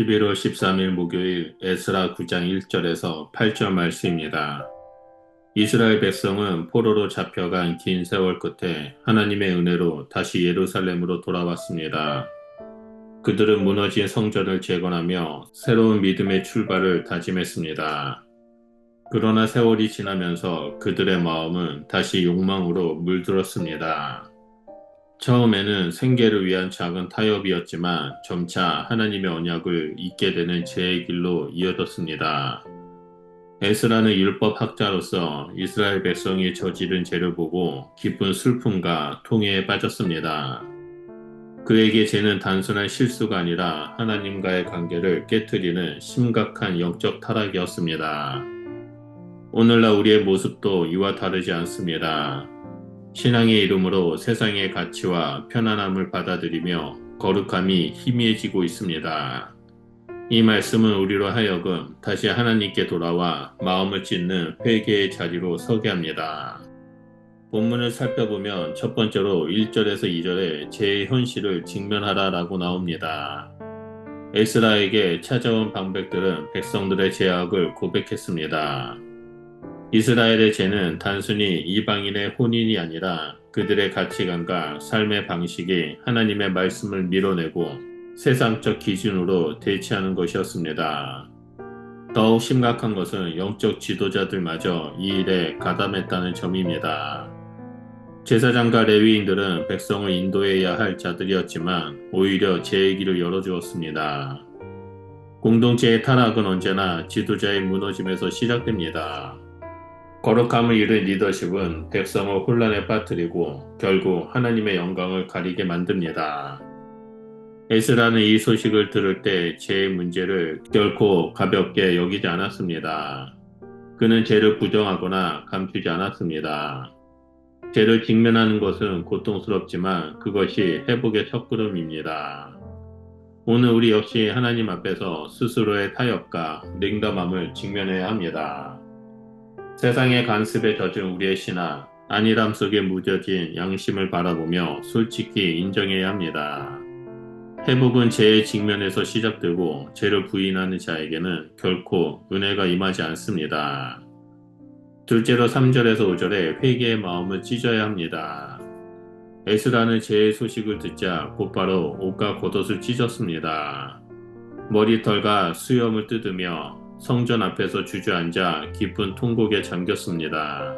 11월 13일 목요일 에스라 9장 1절에서 8절 말씀입니다. 이스라엘 백성은 포로로 잡혀간 긴 세월 끝에 하나님의 은혜로 다시 예루살렘으로 돌아왔습니다. 그들은 무너진 성전을 재건하며 새로운 믿음의 출발을 다짐했습니다. 그러나 세월이 지나면서 그들의 마음은 다시 욕망으로 물들었습니다. 처음에는 생계를 위한 작은 타협이었지만 점차 하나님의 언약을 잊게 되는 죄의 길로 이어졌습니다. 에스라는 율법 학자로서 이스라엘 백성이 저지른 죄를 보고 깊은 슬픔과 통회에 빠졌습니다. 그에게 죄는 단순한 실수가 아니라 하나님과의 관계를 깨트리는 심각한 영적 타락이었습니다. 오늘날 우리의 모습도 이와 다르지 않습니다. 신앙의 이름으로 세상의 가치와 편안함을 받아들이며 거룩함이 희미해지고 있습니다. 이 말씀은 우리로 하여금 다시 하나님께 돌아와 마음을 찢는 회개의 자리로 서게 합니다. 본문을 살펴보면 첫 번째로 1절에서 2절에 죄의 현실을 직면하라라고 나옵니다. 에스라에게 찾아온 방백들은 백성들의 죄악을 고백했습니다. 이스라엘의 죄는 단순히 이방인의 혼인이 아니라 그들의 가치관과 삶의 방식이 하나님의 말씀을 밀어내고 세상적 기준으로 대치하는 것이었습니다. 더욱 심각한 것은 영적 지도자들마저 이 일에 가담했다는 점입니다. 제사장과 레위인들은 백성을 인도해야 할 자들이었지만 오히려 죄의 길을 열어주었습니다. 공동체의 타락은 언제나 지도자의 무너짐에서 시작됩니다. 거룩함을 잃은 리더십은 백성을 혼란에 빠뜨리고 결국 하나님의 영광을 가리게 만듭니다. 에스라는 이 소식을 들을 때 죄의 문제를 결코 가볍게 여기지 않았습니다. 그는 죄를 부정하거나 감추지 않았습니다. 죄를 직면하는 것은 고통스럽지만 그것이 회복의 첫걸음입니다. 오늘 우리 역시 하나님 앞에서 스스로의 타협과 냉담함을 직면해야 합니다. 세상의 간습에 젖은 우리의 신앙, 안일함 속에 묻어진 양심을 바라보며 솔직히 인정해야 합니다. 회복은 죄의 직면에서 시작되고 죄를 부인하는 자에게는 결코 은혜가 임하지 않습니다. 둘째로 3절에서 5절에 회개의 마음을 찢어야 합니다. 에스라는 죄의 소식을 듣자 곧바로 옷과 겉옷을 찢었습니다. 머리털과 수염을 뜯으며 성전 앞에서 주저앉아 깊은 통곡에 잠겼습니다.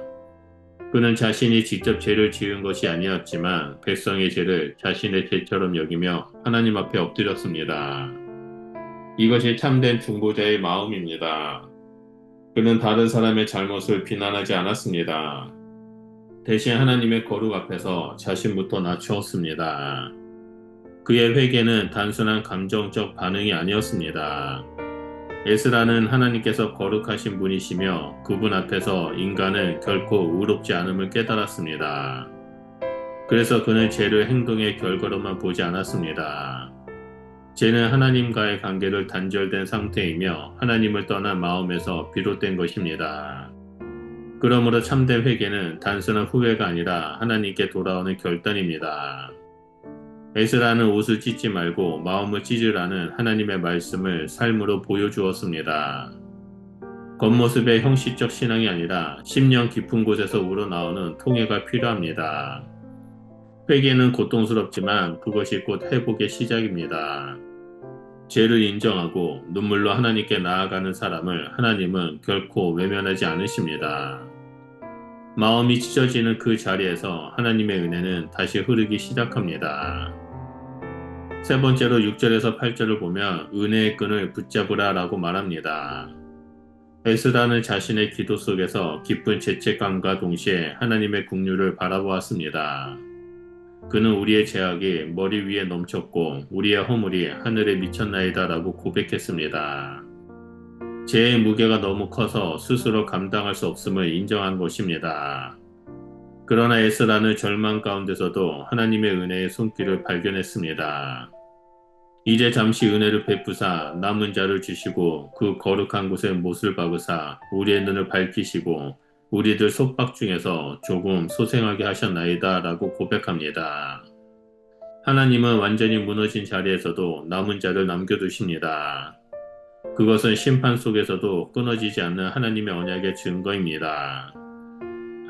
그는 자신이 직접 죄를 지은 것이 아니었지만 백성의 죄를 자신의 죄처럼 여기며 하나님 앞에 엎드렸습니다. 이것이 참된 중보자의 마음입니다. 그는 다른 사람의 잘못을 비난하지 않았습니다. 대신 하나님의 거룩 앞에서 자신부터 낮추었습니다. 그의 회개는 단순한 감정적 반응이 아니었습니다. 에스라는 하나님께서 거룩하신 분이시며 그분 앞에서 인간은 결코 의롭지 않음을 깨달았습니다. 그래서 그는 죄를 행동의 결과로만 보지 않았습니다. 죄는 하나님과의 관계를 단절된 상태이며 하나님을 떠난 마음에서 비롯된 것입니다. 그러므로 참된 회개는 단순한 후회가 아니라 하나님께 돌아오는 결단입니다. 에스라는 옷을 찢지 말고 마음을 찢으라는 하나님의 말씀을 삶으로 보여주었습니다. 겉모습의 형식적 신앙이 아니라 심령 깊은 곳에서 우러나오는 통회가 필요합니다. 회개는 고통스럽지만 그것이 곧 회복의 시작입니다. 죄를 인정하고 눈물로 하나님께 나아가는 사람을 하나님은 결코 외면하지 않으십니다. 마음이 찢어지는 그 자리에서 하나님의 은혜는 다시 흐르기 시작합니다. 세 번째로 6절에서 8절을 보면 은혜의 끈을 붙잡으라 라고 말합니다. 에스라는 자신의 기도 속에서 깊은 죄책감과 동시에 하나님의 긍휼을 바라보았습니다. 그는 우리의 죄악이 머리 위에 넘쳤고 우리의 허물이 하늘에 미쳤나이다 라고 고백했습니다. 죄의 무게가 너무 커서 스스로 감당할 수 없음을 인정한 것입니다. 그러나 에스라는 절망 가운데서도 하나님의 은혜의 손길을 발견했습니다. 이제 잠시 은혜를 베푸사 남은 자를 주시고 그 거룩한 곳에 못을 박으사 우리의 눈을 밝히시고 우리들 속박 중에서 조금 소생하게 하셨나이다 라고 고백합니다. 하나님은 완전히 무너진 자리에서도 남은 자를 남겨두십니다. 그것은 심판 속에서도 끊어지지 않는 하나님의 언약의 증거입니다.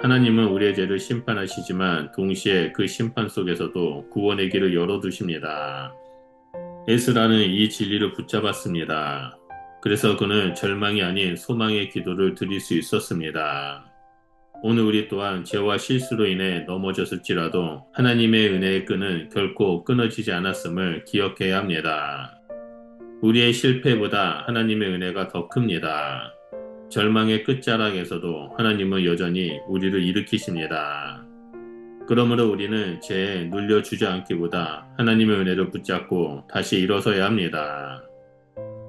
하나님은 우리의 죄를 심판하시지만 동시에 그 심판 속에서도 구원의 길을 열어두십니다. 에스라는 이 진리를 붙잡았습니다. 그래서 그는 절망이 아닌 소망의 기도를 드릴 수 있었습니다. 오늘 우리 또한 죄와 실수로 인해 넘어졌을지라도 하나님의 은혜의 끈은 결코 끊어지지 않았음을 기억해야 합니다. 우리의 실패보다 하나님의 은혜가 더 큽니다. 절망의 끝자락에서도 하나님은 여전히 우리를 일으키십니다. 그러므로 우리는 죄에 눌려 주저앉기보다 하나님의 은혜를 붙잡고 다시 일어서야 합니다.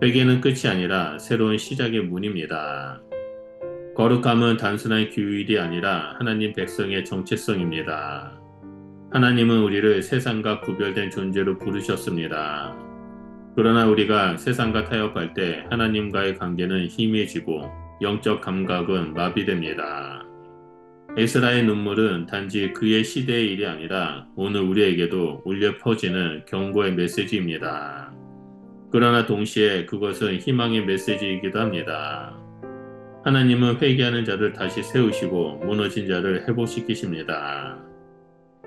회개는 끝이 아니라 새로운 시작의 문입니다. 거룩함은 단순한 규율이 아니라 하나님 백성의 정체성입니다. 하나님은 우리를 세상과 구별된 존재로 부르셨습니다. 그러나 우리가 세상과 타협할 때 하나님과의 관계는 희미해지고 영적 감각은 마비됩니다. 에스라의 눈물은 단지 그의 시대의 일이 아니라 오늘 우리에게도 울려 퍼지는 경고의 메시지입니다. 그러나 동시에 그것은 희망의 메시지이기도 합니다. 하나님은 회개하는 자를 다시 세우시고 무너진 자를 회복시키십니다.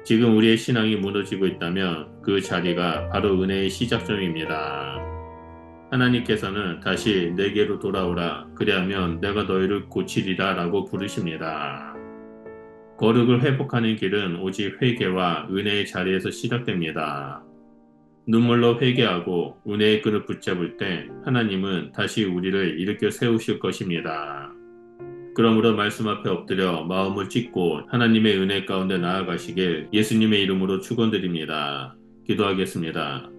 지금 우리의 신앙이 무너지고 있다면 그 자리가 바로 은혜의 시작점입니다. 하나님께서는 다시 내게로 돌아오라 그리하면 내가 너희를 고치리라 라고 부르십니다. 거룩을 회복하는 길은 오직 회개와 은혜의 자리에서 시작됩니다. 눈물로 회개하고 은혜의 끈을 붙잡을 때 하나님은 다시 우리를 일으켜 세우실 것입니다. 그러므로 말씀 앞에 엎드려 마음을 찢고 하나님의 은혜 가운데 나아가시길 예수님의 이름으로 축원드립니다. 기도하겠습니다.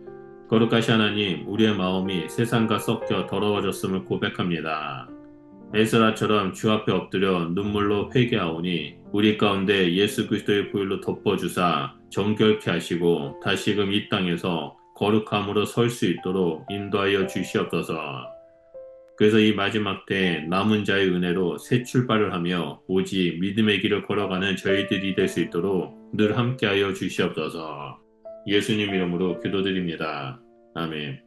거룩하신 하나님, 우리의 마음이 세상과 섞여 더러워졌음을 고백합니다. 에스라처럼 주 앞에 엎드려 눈물로 회개하오니 우리 가운데 예수 그리스도의 보혈로 덮어주사 정결케 하시고 다시금 이 땅에서 거룩함으로 설 수 있도록 인도하여 주시옵소서. 그래서 이 마지막 때에 남은 자의 은혜로 새 출발을 하며 오직 믿음의 길을 걸어가는 저희들이 될 수 있도록 늘 함께하여 주시옵소서. 예수님 이름으로 기도드립니다. 아멘.